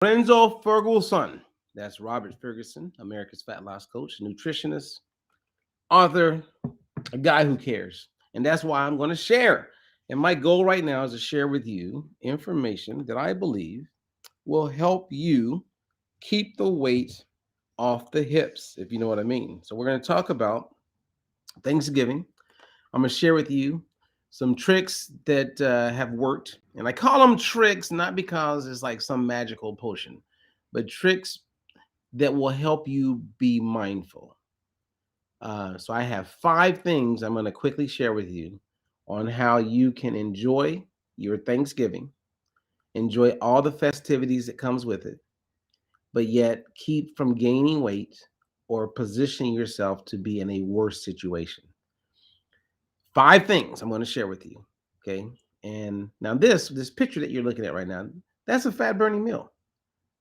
Renzo Ferguson. That's Robert Ferguson, America's fat loss coach, nutritionist, author, a guy who cares. And that's why I'm going to share. And my goal right now is to share with you information that I believe will help you keep the weight off the hips, if you know what I mean. So, we're going to talk about Thanksgiving. I'm going to share with you some tricks that have worked. And I call them tricks not because it's like some magical potion, but tricks that will help you be mindful. So I have 5 things I'm going to quickly share with you on how you can enjoy your Thanksgiving, enjoy all the festivities that comes with it, but yet keep from gaining weight or positioning yourself to be in a worse situation. 5 things I'm going to share with you. Okay. And now this picture that you're looking at right now, that's a fat burning meal,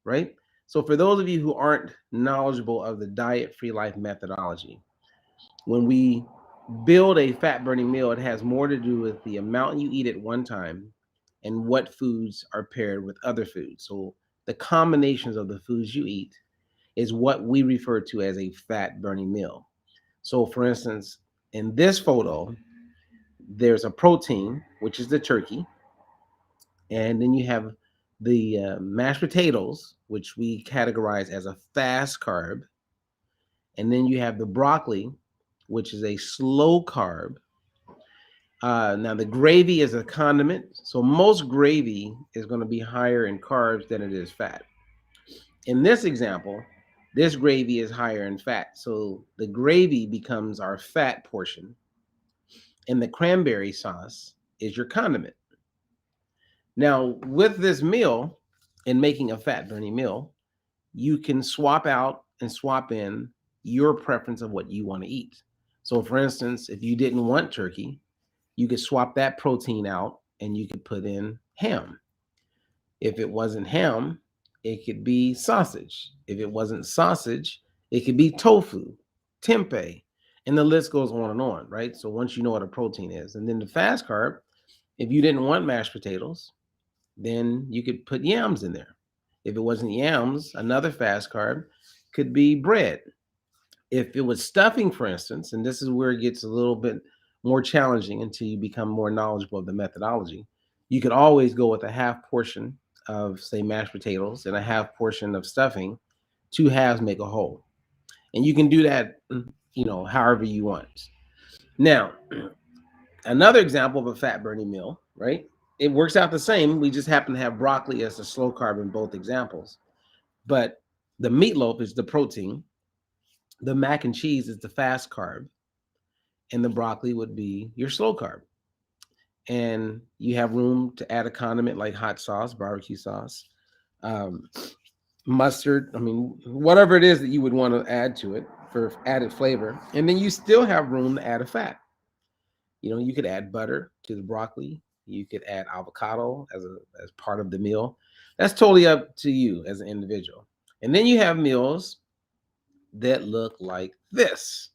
right? So for those of you who aren't knowledgeable of the diet-free life methodology, when we build a fat burning meal, it has more to do with the amount you eat at one time and what foods are paired with other foods. So the combinations of the foods you eat is what we refer to as a fat burning meal. So for instance, in this photo, there's a protein, which is the turkey, and then you have the mashed potatoes, which we categorize as a fast carb, and then you have the broccoli, which is a slow carb. Now the gravy is a condiment, so most gravy is going to be higher in carbs than it is fat. In this example, this gravy is higher in fat, so the gravy becomes our fat portion, and the cranberry sauce is your condiment. Now, with this meal, in making a fat burning meal, you can swap out and swap in your preference of what you want to eat. So, for instance, if you didn't want turkey, you could swap that protein out and you could put in ham. If it wasn't ham, it could be sausage. If it wasn't sausage, it could be tofu, tempeh, and the list goes on, right? So once you know what a protein is, and then the fast carb, if you didn't want mashed potatoes, then you could put yams in there. If it wasn't yams, another fast carb could be bread. If it was stuffing, for instance, and this is where it gets a little bit more challenging until you become more knowledgeable of the methodology, you could always go with a half portion of, say, mashed potatoes and a half portion of stuffing. 2 halves make a whole. And you can do that, however you want. Now, another example of a fat burning meal, right? It works out the same. We just happen to have broccoli as a slow carb in both examples. But the meatloaf is the protein, the mac and cheese is the fast carb, and the broccoli would be your slow carb. And you have room to add a condiment like hot sauce, barbecue sauce, um, mustard. I mean, whatever it is that you would want to add to it for added flavor. And then you still have room to add a fat. You could add butter to the broccoli. You could add avocado as part of the meal. That's totally up to you as an individual. And then you have meals that look like this,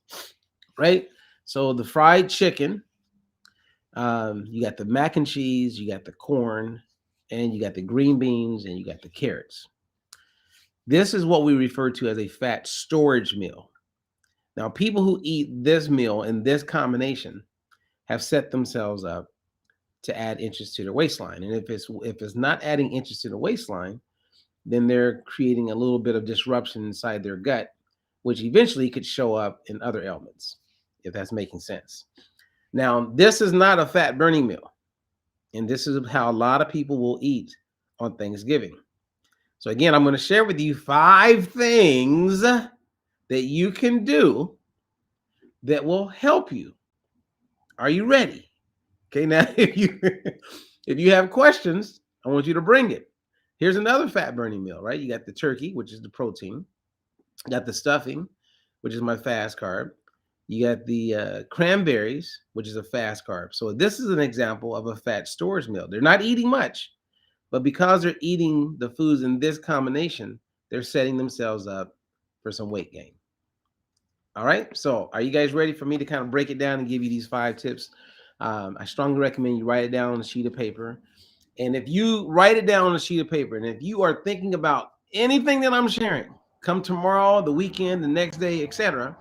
right? So the fried chicken, you got the mac and cheese, you got the corn, and you got the green beans, and you got the carrots. This is what we refer to as a fat storage meal. Now, people who eat this meal in this combination have set themselves up to add inches to their waistline. And if it's not adding inches to the waistline, then they're creating a little bit of disruption inside their gut, which eventually could show up in other ailments, if that's making sense. Now, this is not a fat burning meal. And this is how a lot of people will eat on Thanksgiving. So again, I'm going to share with you 5 things that you can do that will help you. Are you ready? Okay, now if you have questions, I want you to bring it. Here's another fat burning meal, right? You got the turkey, which is the protein. You got the stuffing, which is my fast carb. You got the cranberries, which is a fast carb. So this is an example of a fat storage meal. They're not eating much, but because they're eating the foods in this combination, they're setting themselves up for some weight gain. All right. So are you guys ready for me to kind of break it down and give you these 5 tips? I strongly recommend you write it down on a sheet of paper. And if you write it down on a sheet of paper, and if you are thinking about anything that I'm sharing, come tomorrow, the weekend, the next day, etc.,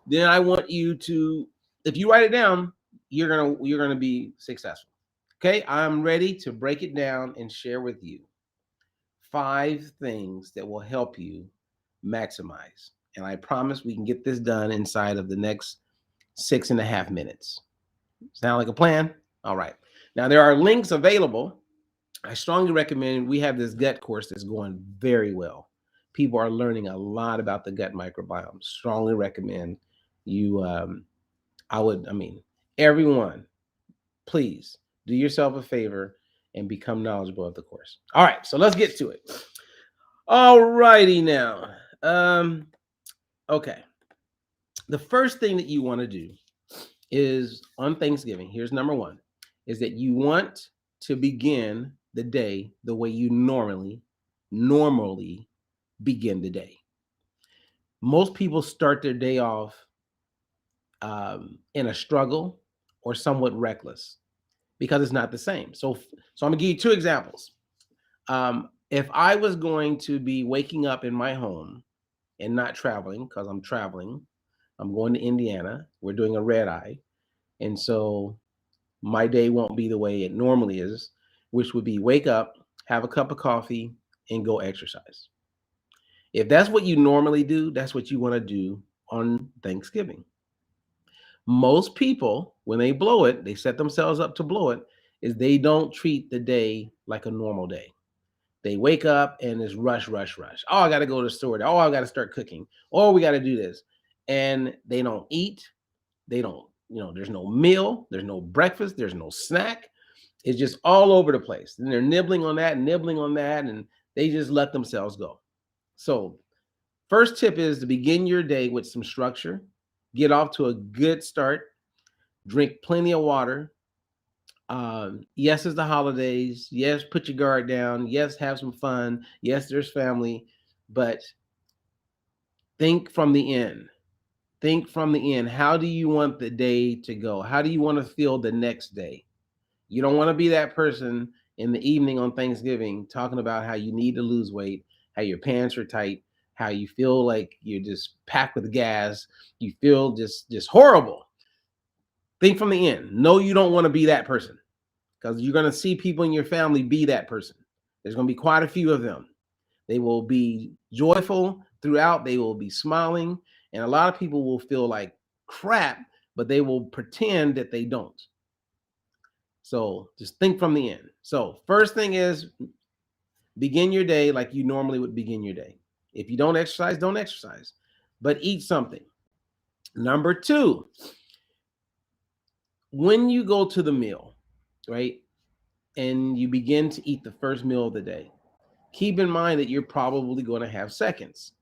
then I want you to, if you write it down, you're gonna be successful. Okay, I'm ready to break it down and share with you 5 things that will help you maximize. And I promise we can get this done inside of the next 6.5 minutes. Sound like a plan? All right. Now there are links available. I strongly recommend, we have this gut course that's going very well. People are learning a lot about the gut microbiome. Strongly recommend you. Everyone, please do yourself a favor and become knowledgeable of the course. All right, so let's get to it. All righty now. Okay. The first thing that you want to do is on Thanksgiving. Here's number one: is that you want to begin the day the way you normally begin the day. Most people start their day off in a struggle or somewhat reckless because it's not the same. So I'm gonna give you 2 examples. If I was going to be waking up in my home and not traveling, because I'm traveling, I'm going to Indiana. We're doing a red eye, and so my day won't be the way it normally is, which would be wake up, have a cup of coffee, and go exercise. If that's what you normally do, that's what you want to do on Thanksgiving. Most people, when they blow it, they set themselves up to blow it, is they don't treat the day like a normal day. They wake up and it's rush, rush, rush. Oh, I got to go to the store. Oh, I got to start cooking. Oh, we got to do this. And they don't eat. They don't, there's no meal, there's no breakfast, there's no snack. It's just all over the place. And they're nibbling on that, and they just let themselves go. So, first tip is to begin your day with some structure. Get off to a good start. Drink plenty of water. Yes, it's the holidays. Yes, put your guard down. Yes, have some fun. Yes, there's family. But think from the end. Think from the end. How do you want the day to go? How do you want to feel the next day? You don't want to be that person in the evening on Thanksgiving talking about how you need to lose weight, how your pants are tight, how you feel like you're just packed with gas. You feel just horrible. Think from the end. No, you don't want to be that person, because you're going to see people in your family be that person. There's going to be quite a few of them. They will be joyful throughout. They will be smiling. And a lot of people will feel like crap, but they will pretend that they don't. So just think from the end. So first thing is, begin your day like you normally would begin your day. If you don't exercise, but eat something. Number 2, when you go to the meal, right, and you begin to eat the first meal of the day, keep in mind that you're probably going to have seconds.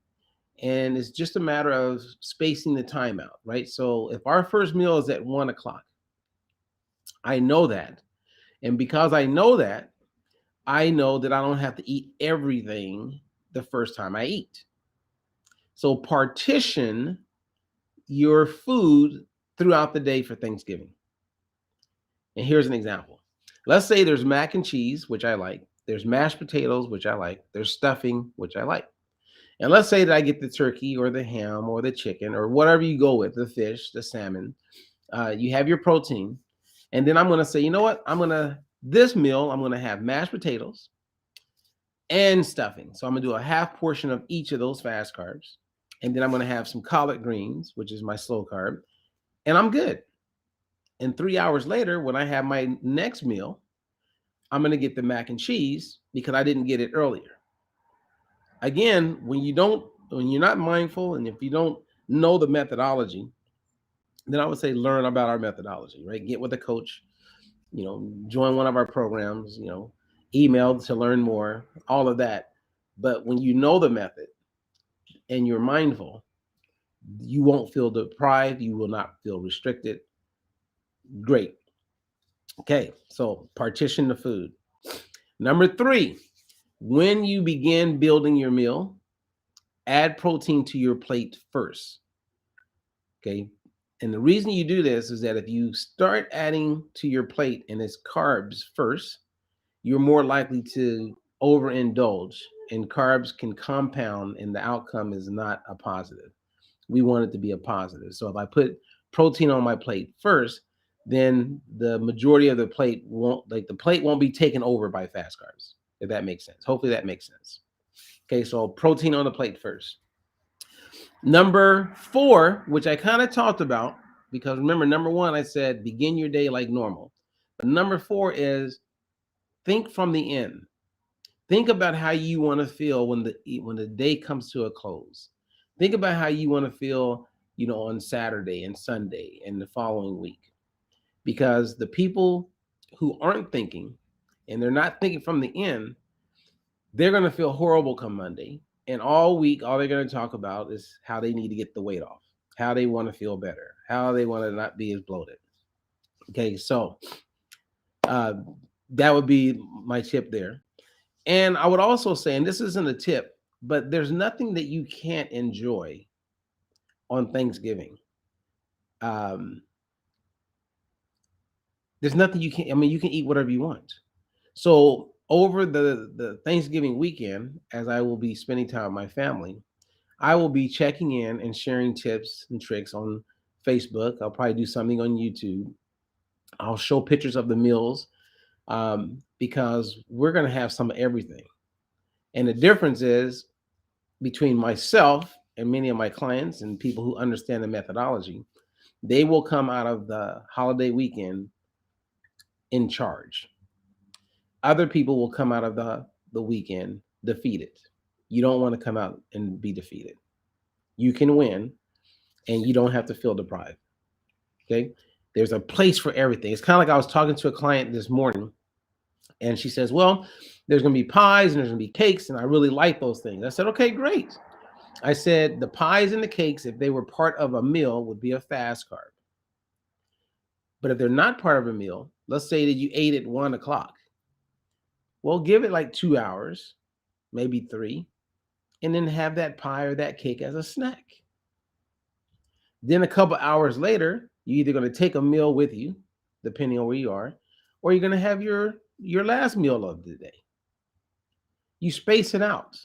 And it's just a matter of spacing the time out, right? So if our first meal is at 1 o'clock, I know that. And because I know that I don't have to eat everything the first time I eat. So partition your food throughout the day for Thanksgiving. And here's an example. Let's say there's mac and cheese, which I like. There's mashed potatoes, which I like. There's stuffing, which I like. And let's say that I get the turkey or the ham or the chicken or whatever you go with, the fish, the salmon. You have your protein. And then I'm going to say, you know what? This meal, I'm going to have mashed potatoes and stuffing. So I'm going to do a half portion of each of those fast carbs. And then I'm going to have some collard greens, which is my slow carb. And I'm good. And 3 hours later, when I have my next meal, I'm going to get the mac and cheese because I didn't get it earlier. Again, when you're not mindful, and if you don't know the methodology, then I would say learn about our methodology, right? Get with a coach, join one of our programs, email to learn more, all of that. But when you know the method and you're mindful, you won't feel deprived. You will not feel restricted. Great. Okay, so partition the food. Number 3, when you begin building your meal, add protein to your plate first. Okay. And the reason you do this is that if you start adding to your plate and it's carbs first, you're more likely to overindulge and carbs can compound, and the outcome is not a positive. We want it to be a positive. So if I put protein on my plate first, then the majority of the plate won't, like the plate won't be taken over by fast carbs, if that makes sense. Hopefully that makes sense. Okay, so protein on the plate first. Number 4, which I kind of talked about, because remember, number 1, I said begin your day like normal. But number 4 is think from the end. Think about how you want to feel when the day comes to a close. Think about how you want to feel, on Saturday and Sunday and the following week. Because the people who aren't thinking, and they're not thinking from the end, they're going to feel horrible come Monday. And all week, all they're going to talk about is how they need to get the weight off, how they want to feel better, how they want to not be as bloated. Okay, so that would be my tip there. And I would also say, and this isn't a tip, but there's nothing that you can't enjoy on Thanksgiving. There's nothing you can't, you can eat whatever you want. So over the Thanksgiving weekend, as I will be spending time with my family, I will be checking in and sharing tips and tricks on Facebook. I'll probably do something on YouTube. I'll show pictures of the meals because we're going to have some of everything. And the difference is between myself and many of my clients and people who understand the methodology, they will come out of the holiday weekend in charge. Other people will come out of the weekend defeated. You don't want to come out and be defeated. You can win, and you don't have to feel deprived. Okay? There's a place for everything. It's kind of like I was talking to a client this morning, and she says, well, there's going to be pies and there's going to be cakes, and I really like those things. I said, okay, great. I said, the pies and the cakes, if they were part of a meal, would be a fast carb. But if they're not part of a meal, let's say that you ate at 1 o'clock. Well, give it like 2 hours, maybe 3, and then have that pie or that cake as a snack. Then a couple hours later, you're either going to take a meal with you, depending on where you are, or you're going to have your last meal of the day. You space it out.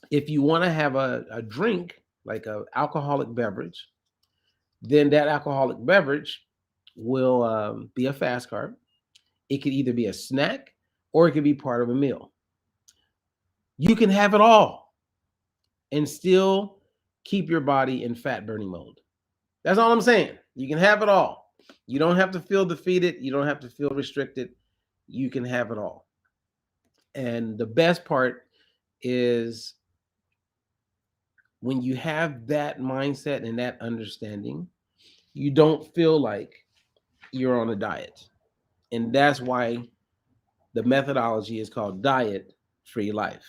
If you want to have a drink, like an alcoholic beverage, then that alcoholic beverage will be a fast carb. It could either be a snack or it could be part of a meal. You can have it all and still keep your body in fat burning mode. That's all I'm saying. You can have it all. You don't have to feel defeated. You don't have to feel restricted. You can have it all. And the best part is when you have that mindset and that understanding, you don't feel like you're on a diet. And that's why the methodology is called diet-free life.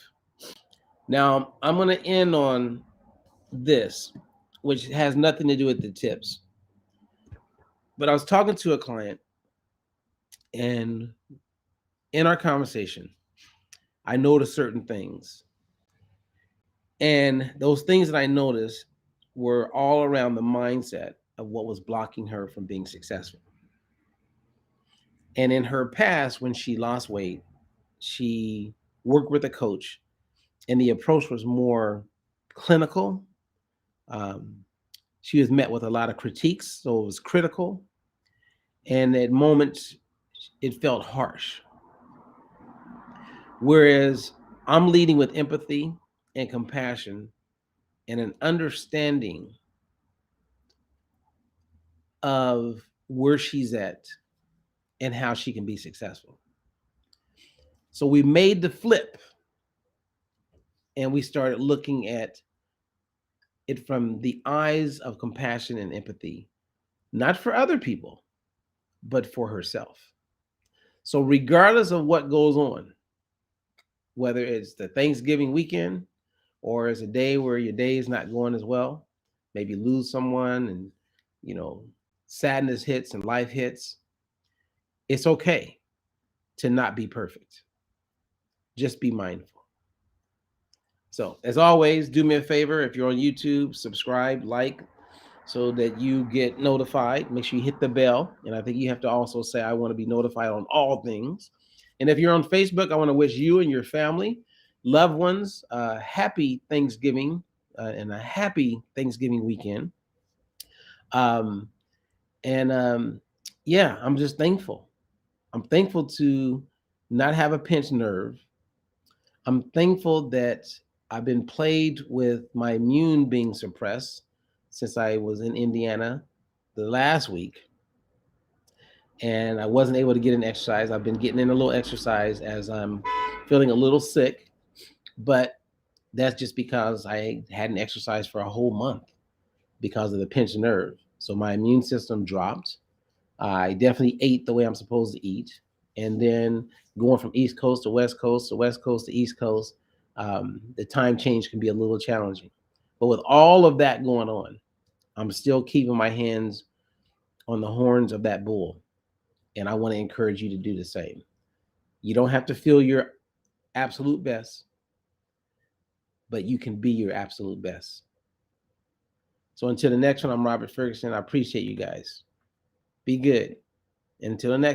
Now, I'm going to end on this, which has nothing to do with the tips. But I was talking to a client, and in our conversation, I noticed certain things. And those things that I noticed were all around the mindset of what was blocking her from being successful. And in her past, when she lost weight, she worked with a coach, and the approach was more clinical. She was met with a lot of critiques, so it was critical. And at moments, it felt harsh. Whereas I'm leading with empathy and compassion and an understanding of where she's at and how she can be successful. So we made the flip, and we started looking at it from the eyes of compassion and empathy, not for other people, but for herself. So regardless of what goes on, whether it's the Thanksgiving weekend or it's a day where your day is not going as well, maybe lose someone and, sadness hits and life hits, it's okay to not be perfect. Just be mindful. So as always, do me a favor. If you're on YouTube, subscribe, like, so that you get notified. Make sure you hit the bell. And I think you have to also say, I want to be notified on all things. And if you're on Facebook, I want to wish you and your family loved ones, happy Thanksgiving and a happy Thanksgiving weekend. Um, and yeah, I'm just thankful. I'm thankful to not have a pinched nerve. I'm thankful that I've been plagued with my immune being suppressed since I was in Indiana the last week. And I wasn't able to get an exercise. I've been getting in a little exercise as I'm feeling a little sick, but that's just because I hadn't exercised for a whole month because of the pinched nerve. So my immune system dropped. I definitely ate the way I'm supposed to eat. And then going from East Coast to West Coast to West Coast to East Coast, the time change can be a little challenging. But with all of that going on, I'm still keeping my hands on the horns of that bull. And I want to encourage you to do the same. You don't have to feel your absolute best, but you can be your absolute best. So until the next one, I'm Robert Ferguson. I appreciate you guys. Be good. Until the next